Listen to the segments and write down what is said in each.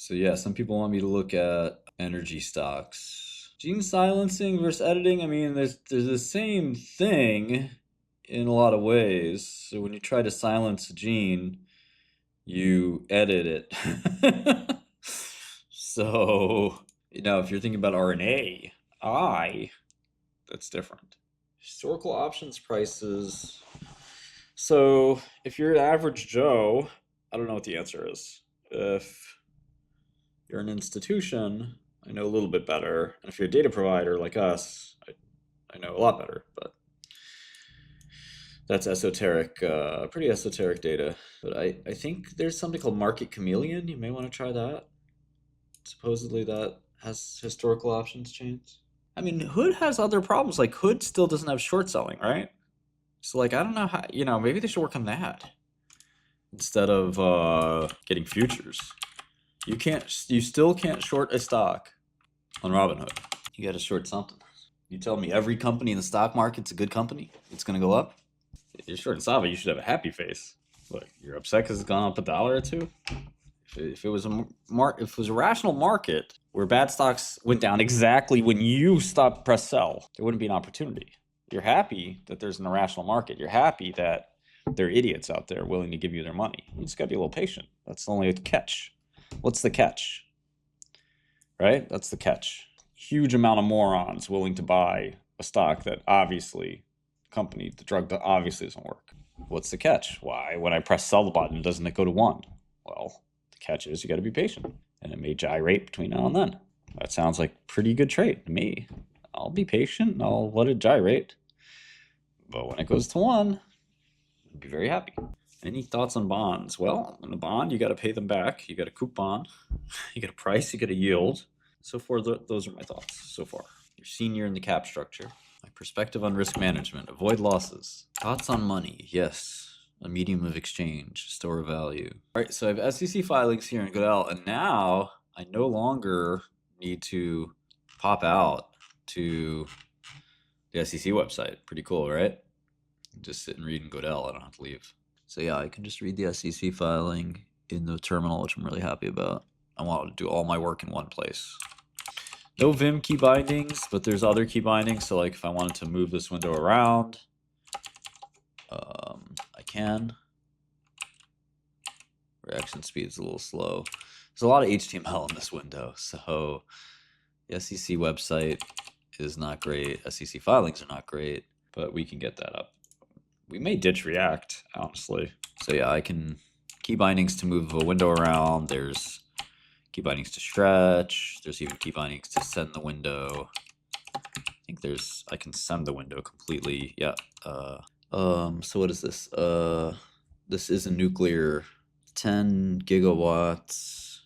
So yeah, some people want me to look at energy stocks. Gene silencing versus editing, I mean, there's the same thing in a lot of ways. So when you try to silence a gene, you edit it. So, if you're thinking about RNA, that's different. Historical options prices. So if you're an average Joe, I don't know what the answer is. If you're an institution, I know a little bit better. And if you're a data provider like us, I know a lot better, but that's esoteric, pretty esoteric data. But I think there's something called Market Chameleon. You may want to try that. Supposedly that has historical options chains. I mean, Hood has other problems. Like Hood still doesn't have short selling, right? So like, I don't know how, maybe they should work on that instead of getting futures. You still can't short a stock on Robinhood. You got to short something. You tell me every company in the stock market's a good company, it's going to go up. If you're short Cassava, you should have a happy face. Look, you're upset because it's gone up $1 or $2. If it was a rational market where bad stocks went down exactly when you stopped press sell, there wouldn't be an opportunity. You're happy that there's an irrational market. You're happy that there are idiots out there willing to give you their money. You just got to be a little patient. That's the only catch. What's the catch? Right? That's the catch. Huge amount of morons willing to buy a stock that obviously, the drug that obviously doesn't work. What's the catch? Why, when I press sell the button, doesn't it go to 1? Well, the catch is you got to be patient. And it may gyrate between now and then. That sounds like pretty good trade to me. I'll be patient and I'll let it gyrate. But when it goes to 1, I'll be very happy. Any thoughts on bonds? Well, in a bond, you got to pay them back. You got a coupon, you got a price, you got a yield. So far, those are my thoughts so far. You're senior in the cap structure. My perspective on risk management. Avoid losses. Thoughts on money. Yes. A medium of exchange. Store of value. All right, so I have SEC filings here in GODEL, and now I no longer need to pop out to the SEC website. Pretty cool, right? Just sit and read in GODEL. I don't have to leave. So yeah, I can just read the SEC filing in the terminal, which I'm really happy about. I want to do all my work in one place. No Vim key bindings, but there's other key bindings. So like if I wanted to move this window around, I can. Reaction speed is a little slow. There's a lot of HTML in this window. So the SEC website is not great. SEC filings are not great, but we can get that up. We may ditch React, honestly. So yeah, I can key bindings to move a window around. There's key bindings to stretch. There's even key bindings to send the window. I think I can send the window completely. Yeah. So what is this? This is a nuclear 10 gigawatts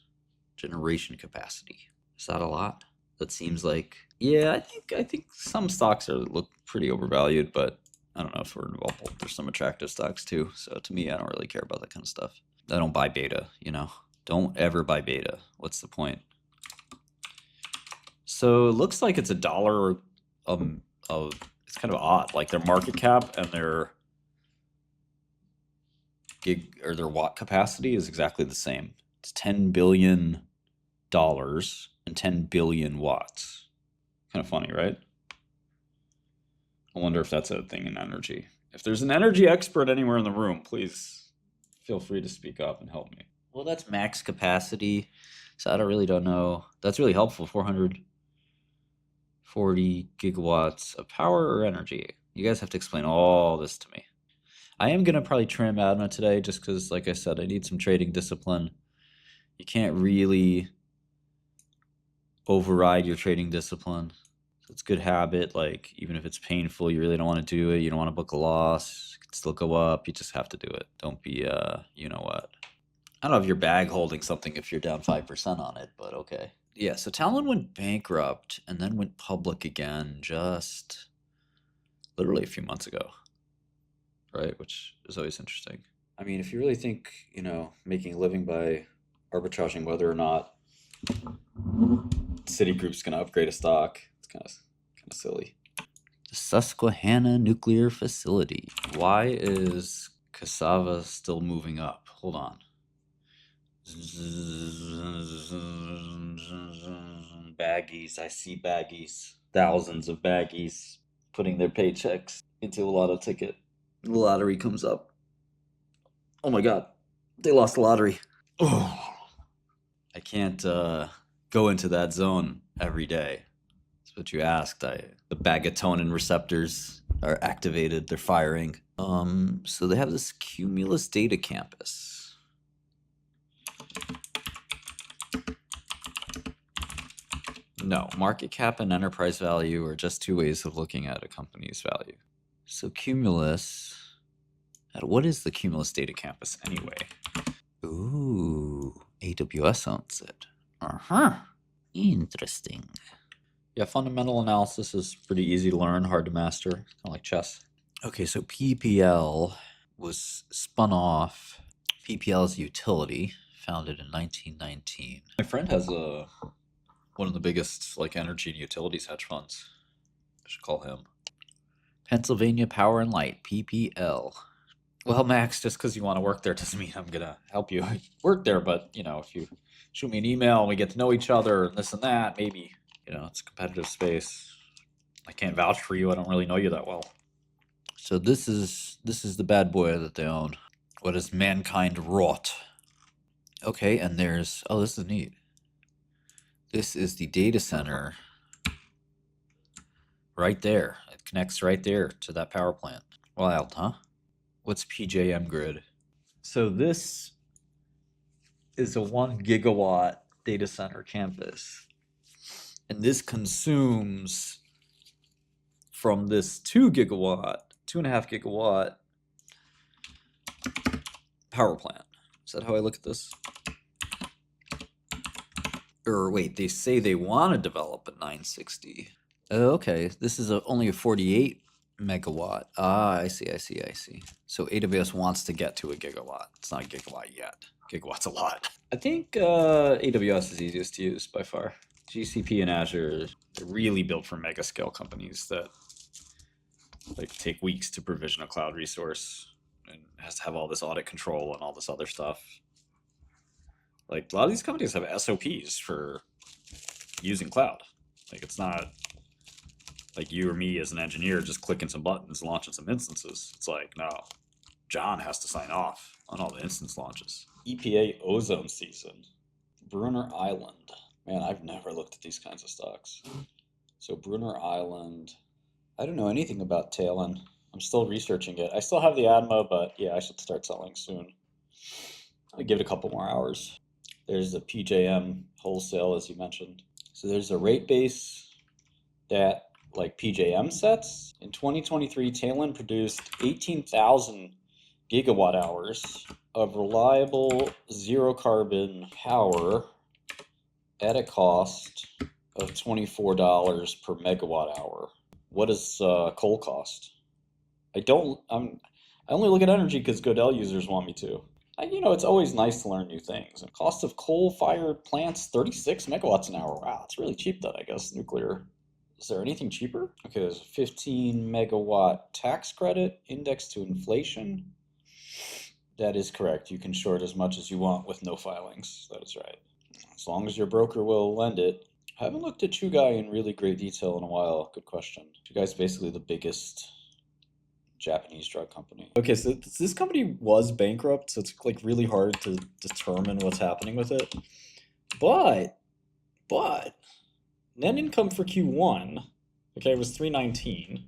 generation capacity. Is that a lot? That seems like, yeah, I think some stocks look pretty overvalued, but I don't know if we're involved. There's some attractive stocks too. So to me, I don't really care about that kind of stuff. I don't buy beta, Don't ever buy beta. What's the point? So it looks like it's $1 it's kind of odd. Like their market cap and their their watt capacity is exactly the same. It's $10 billion and 10 billion watts. Kind of funny, right? I wonder if that's a thing in energy. If there's an energy expert anywhere in the room, please feel free to speak up and help me. Well, that's max capacity, so I really don't know. That's really helpful, 440 gigawatts of power or energy. You guys have to explain all this to me. I am going to probably trim 𝗏𝗏 today just because, like I said, I need some trading discipline. You can't really override your trading discipline. It's a good habit. Like, even if it's painful, you really don't want to do it. You don't want to book a loss. It can still go up. You just have to do it. Don't be, you know what. I don't know if you're bag holding something if you're down 5% on it, but okay. Yeah, so Talon went bankrupt and then went public again just literally a few months ago, right? Which is always interesting. I mean, if you really think, making a living by arbitraging whether or not Citigroup's going to upgrade a stock, it's kind of silly. The Susquehanna nuclear facility. Why is Cassava still moving up? Hold on. Baggies. I see baggies. Thousands of baggies putting their paychecks into a lotto ticket. The lottery comes up. Oh my god. They lost the lottery. Oh. I can't go into that zone every day. That's what you asked. The 𝗤𝗏𝗃𝗀 receptors are activated. They're firing. So they have this Cumulus data campus. No, market cap and enterprise value are just two ways of looking at a company's value. So Cumulus, what is the Cumulus data campus anyway? Ooh, AWS owns it. Interesting. Yeah, fundamental analysis is pretty easy to learn, hard to master, kind of like chess. Okay, so PPL was spun off. PPL is a utility founded in 1919. My friend has one of the biggest energy and utilities hedge funds. I should call him. Pennsylvania Power and Light, PPL. Well, Max, just because you want to work there doesn't mean I'm gonna help you work there. But if you shoot me an email and we get to know each other, and this and that, maybe it's a competitive space. I can't vouch for you. I don't really know you that well. So this is the bad boy that they own. What has mankind wrought? Okay, and there's this is neat. This is the data center right there. It connects right there to that power plant. Wild, huh? What's PJM grid? So this is a 1 gigawatt data center campus. And this consumes from this 2.5 gigawatt power plant. Is that how I look at this? Or wait, they say they want to develop a 960. Okay, this is only a 48 megawatt. I see. So AWS wants to get to a gigawatt. It's not a gigawatt yet. Gigawatt's a lot. I think AWS is easiest to use by far. GCP and Azure are really built for mega scale companies that take weeks to provision a cloud resource and has to have all this audit control and all this other stuff. A lot of these companies have SOPs for using cloud. It's not like you or me as an engineer just clicking some buttons, launching some instances. It's no, John has to sign off on all the instance launches. EPA ozone season. Brunner Island. Man, I've never looked at these kinds of stocks. So Brunner Island. I don't know anything about TALEN. I'm still researching it. I still have the ADMA, but yeah, I should start selling soon. I'll give it a couple more hours. There's the PJM wholesale, as you mentioned. So there's a rate base that PJM sets. In 2023, TALEN produced 18,000 gigawatt hours of reliable zero carbon power at a cost of $24 per megawatt hour. What does coal cost? I only look at energy because GODEL users want me to. It's always nice to learn new things. The cost of coal-fired plants, 36 megawatts an hour. Wow, it's really cheap then, I guess, nuclear. Is there anything cheaper? Okay, there's a 15 megawatt tax credit indexed to inflation. That is correct. You can short as much as you want with no filings. That is right. As long as your broker will lend it. I haven't looked at Chugai in really great detail in a while. Good question. Chugai is basically the biggest Japanese drug company. Okay, so this company was bankrupt, so it's really hard to determine what's happening with it. But net income for Q1, okay, was 319.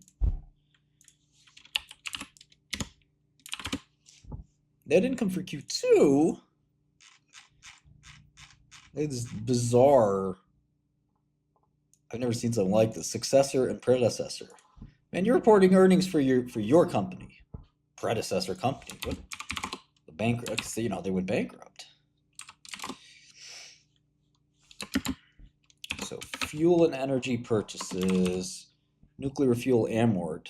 Net income for Q2, it's bizarre. I've never seen something like this. Successor and predecessor. Man, you're reporting earnings for your company, predecessor company. What? The bankrupt, they went bankrupt. So fuel and energy purchases, nuclear fuel amort.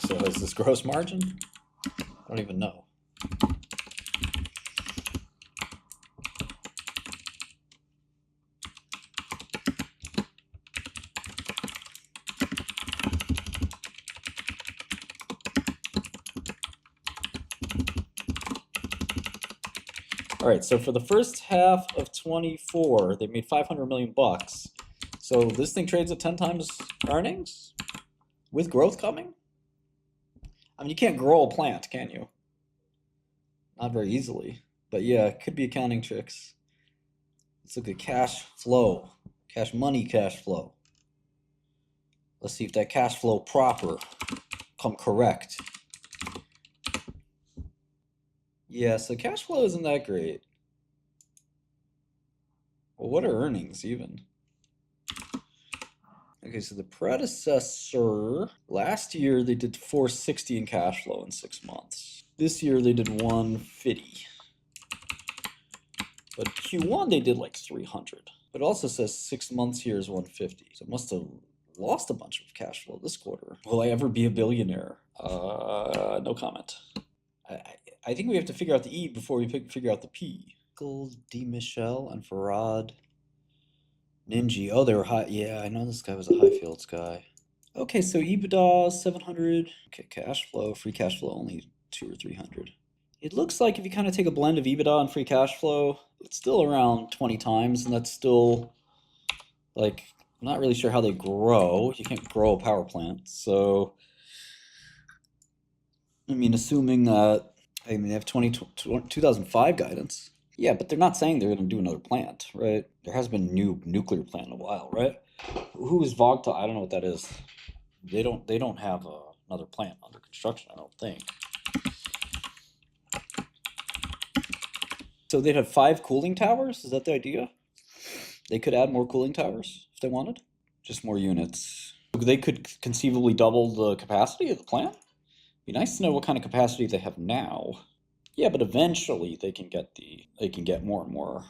So is this gross margin? I don't even know. All right, so for the first half of 24, they made 500 million bucks. So this thing trades at 10 times earnings with growth coming? I mean, you can't grow a plant, can you? Not very easily. But yeah, it could be accounting tricks. Let's look at cash flow, cash money, cash flow. Let's see if that cash flow proper come correct. Yeah, so cash flow isn't that great. Well, what are earnings even? Okay, so the predecessor, last year they did 460 in cash flow in 6 months. This year they did 150. But Q1 they did like 300. But it also says 6 months here is 150. So it must have lost a bunch of cash flow this quarter. Will I ever be a billionaire? No comment. I think we have to figure out the E before we figure out the P. 𝗕𝗲𝗡𝗢𝗍 and 𝗨𝗏𝗔𝗍. Oh, they were high. Yeah, I know this guy was a high fields guy. Okay, so EBITDA 700. Okay, cash flow, free cash flow only 200 or 300. It looks like if you kind of take a blend of EBITDA and free cash flow, it's still around 20 times, and that's still like, I'm not really sure how they grow. You can't grow a power plant. So, I mean, assuming that, I mean, they have 2005 guidance. Yeah, but they're not saying they're going to do another plant, right? There has been a new nuclear plant in a while, right? Who is 𝗤𝗏𝗃? I don't know what that is. They don't have another plant under construction, I don't think. So they'd have 5 cooling towers? Is that the idea? They could add more cooling towers if they wanted? Just more units. They could conceivably double the capacity of the plant? Be nice to know what kind of capacity they have now. Yeah, but eventually they can get more and more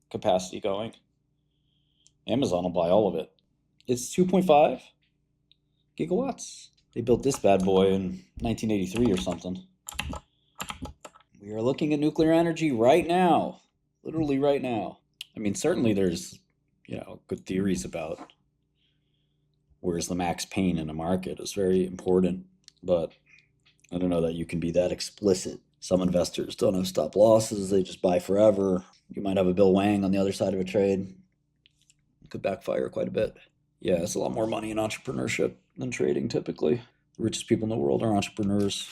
capacity going. Amazon will buy all of it. It's 2.5 gigawatts. They built this bad boy in 1983 or something. We are looking at nuclear energy right now, literally right now. I mean, certainly there's, good theories about where's the max pain in a market is very important, but I don't know that you can be that explicit. Some investors don't have stop losses, they just buy forever. You might have a Bill Wang on the other side of a trade. It could backfire quite a bit. Yeah, it's a lot more money in entrepreneurship than trading typically. The richest people in the world are entrepreneurs.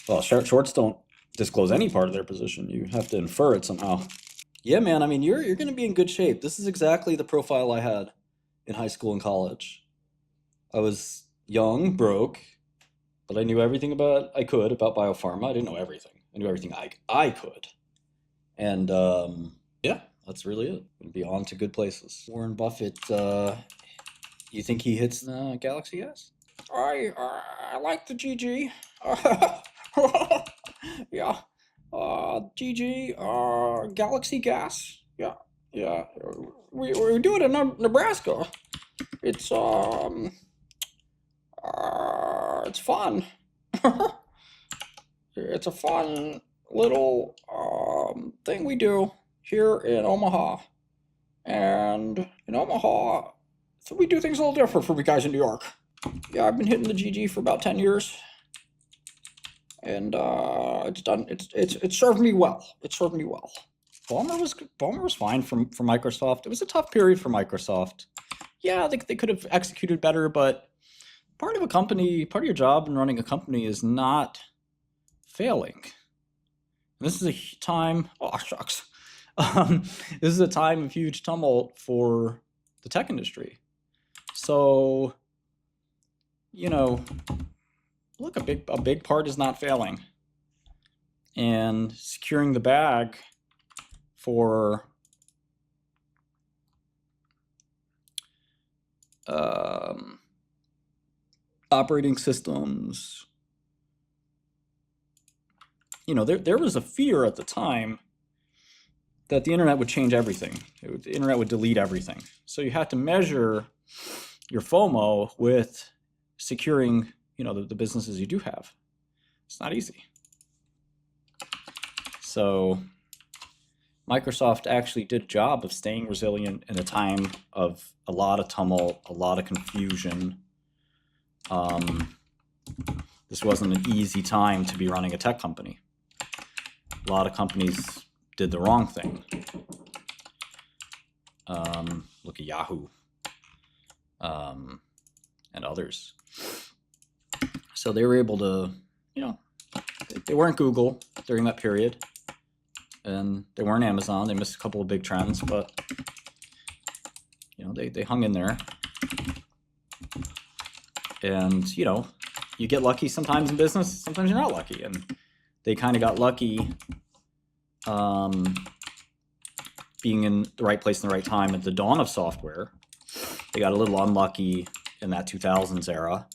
Well, shorts don't disclose any part of their position. You have to infer it somehow. Yeah, man, I mean, you're going to be in good shape. This is exactly the profile I had in high school and college. I was young, broke, but I knew everything about biopharma. I didn't know everything. I knew everything I could. And yeah, that's really it. Gonna be on to good places. Warren Buffett, you think he hits the Galaxy gas? I like the GG. Yeah. GG, Galaxy gas. Yeah. We do it in Nebraska. It's fun. It's a fun little thing we do here in Omaha. And in Omaha, so we do things a little different from you guys in New York. Yeah, I've been hitting the GG for about 10 years. And it served me well. It served me well. Ballmer was fine for Microsoft. It was a tough period for Microsoft. Yeah, they could have executed better, but part of your job in running a company is not failing. And this is a time, oh shucks. This is a time of huge tumult for the tech industry. So, look, a big part is not failing. And securing the bag for operating systems. There was a fear at the time that the internet would change everything. The internet would delete everything. So you had to measure your FOMO with securing, the businesses you do have. It's not easy. So Microsoft actually did a job of staying resilient in a time of a lot of tumult, a lot of confusion. This wasn't an easy time to be running a tech company. A lot of companies did the wrong thing. Look at Yahoo and others. So they were able to, you know, they weren't Google during that period, and they weren't Amazon. They missed a couple of big trends, but you know, they hung in there. And you know, you get lucky sometimes in business, sometimes you're not lucky, and they kind of got lucky being in the right place in the right time at the dawn of software. They got a little unlucky in that 2000s era,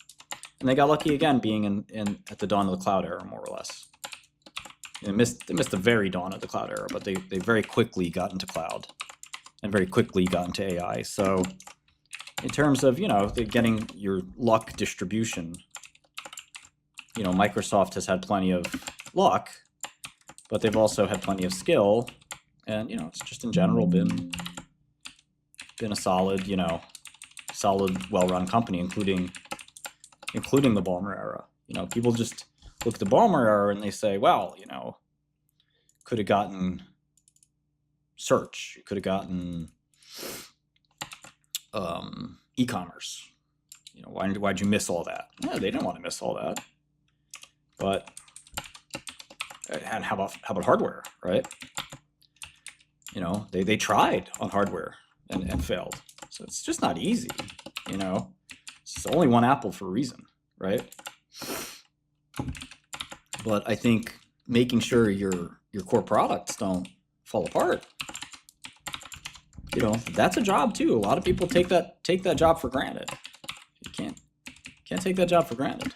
and they got lucky again being in at the dawn of the cloud era, more or less. They missed the very dawn of the cloud era, but they very quickly got into cloud and very quickly got into AI. So in terms of, you know, getting your luck distribution, you know, Microsoft has had plenty of luck, but they've also had plenty of skill, and you know, it's just in general been a solid, you know, well-run company, including the Ballmer era. You know, people just look at the Ballmer era and they say, well, you know, could have gotten search, could have gotten e-commerce. You know, why'd you miss all that? Yeah, they didn't want to miss all that. But and how about hardware, right? You know, they tried on hardware and failed. So it's just not easy, you know. It's only one apple for a reason, right? But I think making sure your core products don't fall apart, you know, that's a job too. A lot of people take that job for granted. You can't take that job for granted.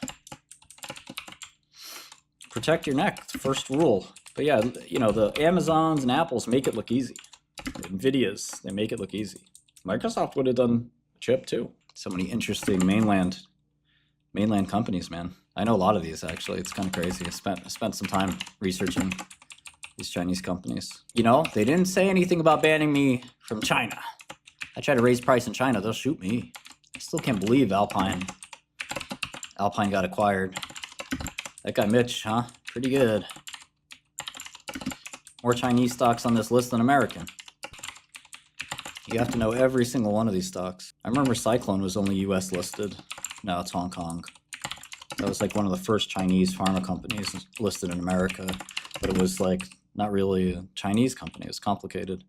Protect your neck, it's the first rule. But yeah, you know, the Amazons and Apples make it look easy. The Nvidias, they make it look easy. Microsoft would have done a chip too. So many interesting mainland companies, man. I know a lot of these actually. It's kind of crazy. I spent some time researching these Chinese companies. You know, they didn't say anything about banning me from China. I try to raise price in China, they'll shoot me. I still can't believe Alpine got acquired. That guy Mitch, huh? Pretty good. More Chinese stocks on this list than American. You have to know every single one of these stocks. I remember Cyclone was only US listed. Now it's Hong Kong. That was like one of the first Chinese pharma companies listed in America, but it was like not really a Chinese company. It was complicated.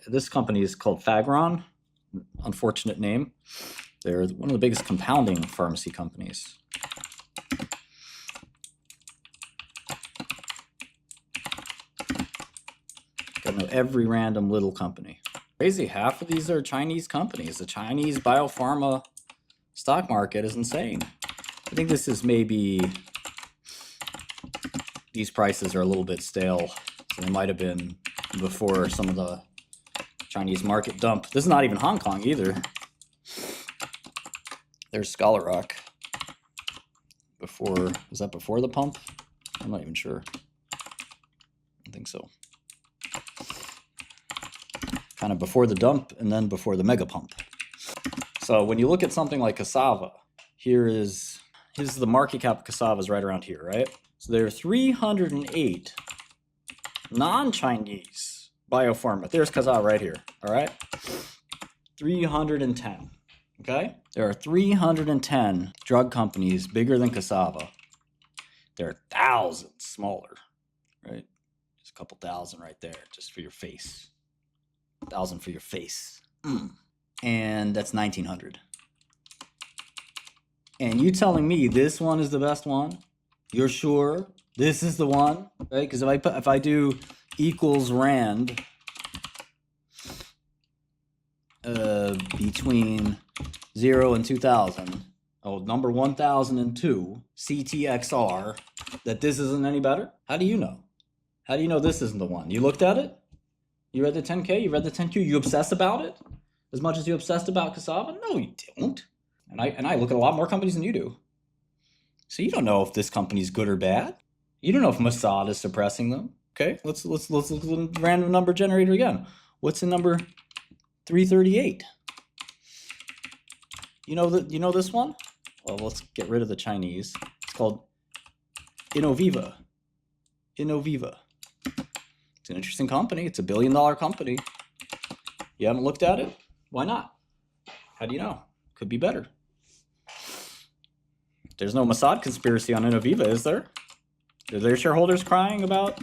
This company is called Fagron. Unfortunate name. They're one of the biggest compounding pharmacy companies. Gotta know every random little company. Crazy, half of these are Chinese companies. The Chinese biopharma stock market is insane. I think this is maybe, these prices are a little bit stale. So they might have been before some of the Chinese market dump. This is not even Hong Kong either. There's Scholar Rock. Before, was that before the pump? I'm not even sure. I think so. Kind of before the dump and then before the mega pump. So when you look at something like Cassava, here's the market cap of Cassava is right around here, right? So there are 308 non-Chinese biopharma. There's Cassava right here, all right? 310, okay? There are 310 drug companies bigger than Cassava. There are thousands smaller, right? Just a couple thousand right there, just for your face. 1,000 for your face. And that's 1,900. And you telling me this one is the best one? You're sure this is the one, right? Because if I do equals rand between 0 and 2,000, oh, number 1,002 CTXR, that this isn't any better? How do you know? How do you know this isn't the one? You looked at it? You read the 10K? You read the 10Q? You obsess about it as much as you obsessed about Cassava? No, you don't. And I look at a lot more companies than you do. So you don't know if this company's good or bad. You don't know if Mossad is suppressing them. Okay, let's look at the random number generator again. What's in number 338? You know this one? Well, let's get rid of the Chinese. It's called Innoviva. It's an interesting company. It's $1 billion company. You haven't looked at it? Why not? How do you know? Could be better. There's no Mossad conspiracy on Innoviva, is there? Are there shareholders crying about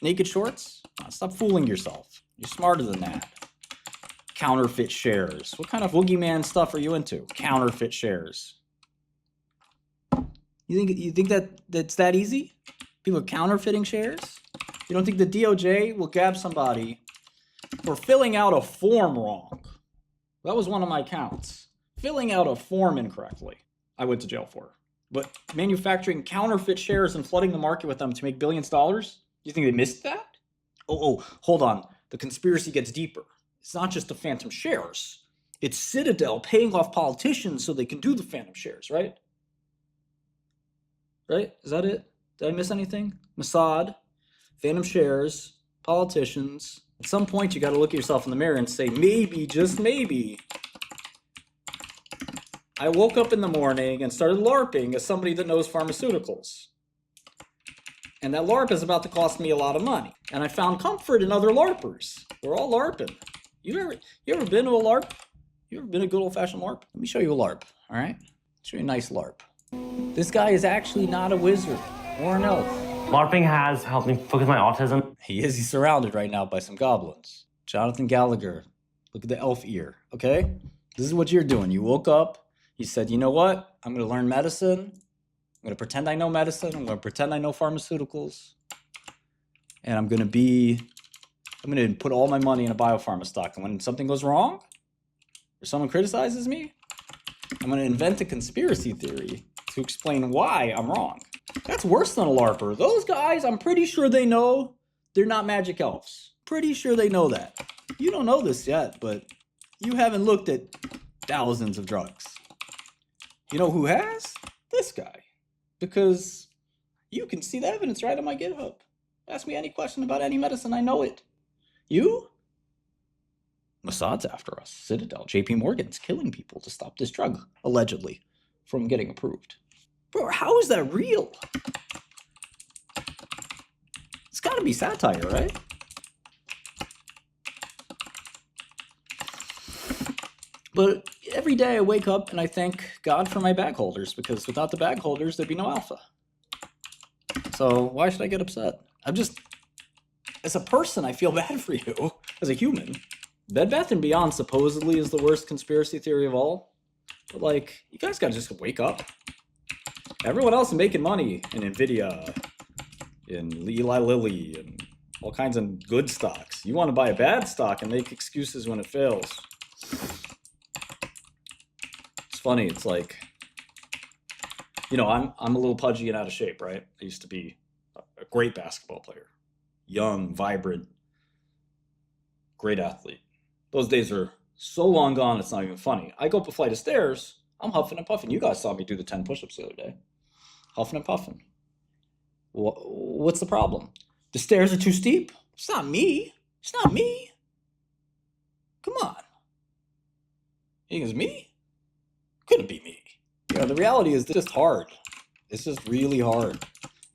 naked shorts? Stop fooling yourself. You're smarter than that. Counterfeit shares. What kind of boogeyman stuff are you into? Counterfeit shares. You think that's that easy? People are counterfeiting shares? You don't think the DOJ will grab somebody for filling out a form wrong? That was one of my counts. Filling out a form incorrectly. I went to jail for. But manufacturing counterfeit shares and flooding the market with them to make billions of dollars? You think they missed that? Oh, hold on. The conspiracy gets deeper. It's not just the phantom shares. It's Citadel paying off politicians so they can do the phantom shares, right? Right? Is that it? Did I miss anything? Mossad, phantom shares, politicians. At some point, you got to look at yourself in the mirror and say, maybe, just maybe, I woke up in the morning and started LARPing as somebody that knows pharmaceuticals. And that LARP is about to cost me a lot of money. And I found comfort in other LARPers. We're all LARPing. You ever been to a LARP? You ever been to a good old-fashioned LARP? Let me show you a LARP, all right? Show you a nice LARP. This guy is actually not a wizard or an elf. LARPing has helped me focus my autism. He's surrounded right now by some goblins. Jonathan Gallagher. Look at the elf ear, okay? This is what you're doing. You woke up. You said, you know what? I'm going to learn medicine. I'm going to pretend I know medicine. I'm going to pretend I know pharmaceuticals. And I'm going to put all my money in a biopharma stock. And when something goes wrong, or someone criticizes me, I'm going to invent a conspiracy theory to explain why I'm wrong. That's worse than a LARPer. Those guys, I'm pretty sure they know they're not magic elves. Pretty sure they know that. You don't know this yet, but you haven't looked at thousands of drugs. You know who has? This guy. Because you can see the evidence right on my GitHub. Ask me any question about any medicine, I know it. You? Mossad's after us. Citadel, JP Morgan's killing people to stop this drug, allegedly, from getting approved. Bro, how is that real? It's gotta be satire, right? But every day I wake up and I thank God for my bag holders, because without the bag holders, there'd be no alpha. So why should I get upset? As a person, I feel bad for you, as a human. Bed Bath & Beyond supposedly is the worst conspiracy theory of all. But like, you guys gotta just wake up. Everyone else is making money in NVIDIA, in Eli Lilly, and all kinds of good stocks. You want to buy a bad stock and make excuses when it fails. It's funny, it's like, you know, I'm a little pudgy and out of shape, right? I used to be a great basketball player. Young, vibrant, great athlete. Those days are so long gone, it's not even funny. I go up a flight of stairs, I'm huffing and puffing. You guys saw me do the 10 push-ups the other day. Huffing and puffing. What's the problem? The stairs are too steep? It's not me. It's not me. Come on. You think it's me? Couldn't be me. You know, the reality is just hard. It's just really hard.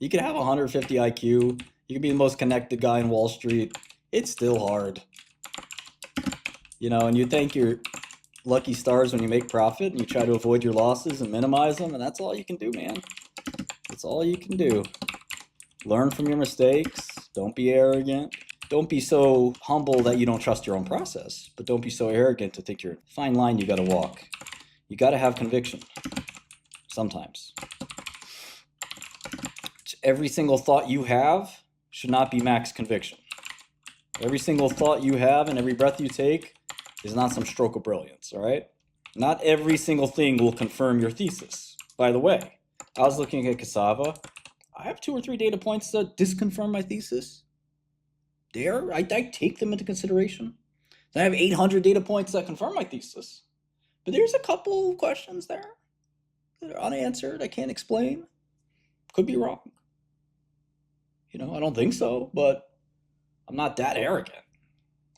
You can have 150 IQ. You can be the most connected guy in Wall Street. It's still hard. You know, and you thank your lucky stars when you make profit and you try to avoid your losses and minimize them, and that's all you can do, man. That's all you can do. Learn from your mistakes. Don't be arrogant. Don't be so humble that you don't trust your own process, but don't be so arrogant to think you're a fine line you got to walk. You got to have conviction sometimes. Every single thought you have should not be max conviction. Every single thought you have and every breath you take is not some stroke of brilliance, all right? Not every single thing will confirm your thesis. By the way, I was looking at Cassava. I have 2 or 3 data points that disconfirm my thesis. I take them into consideration. I have 800 data points that confirm my thesis. But there's a couple questions there that are unanswered. I can't explain. Could be wrong. You know, I don't think so, but I'm not that arrogant.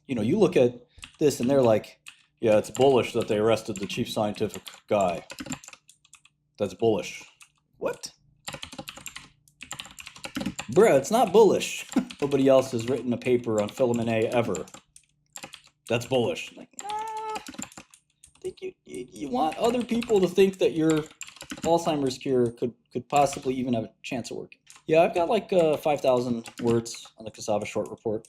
You know, you look at this and they're like, yeah, it's bullish that they arrested the chief scientific guy. That's bullish. What? Bruh, it's not bullish. Nobody else has written a paper on filament A ever. That's bullish. Like, nah, I think you want other people to think that your Alzheimer's cure could possibly even have a chance of working. Yeah, I've got like 5,000 words on the Cassava short report.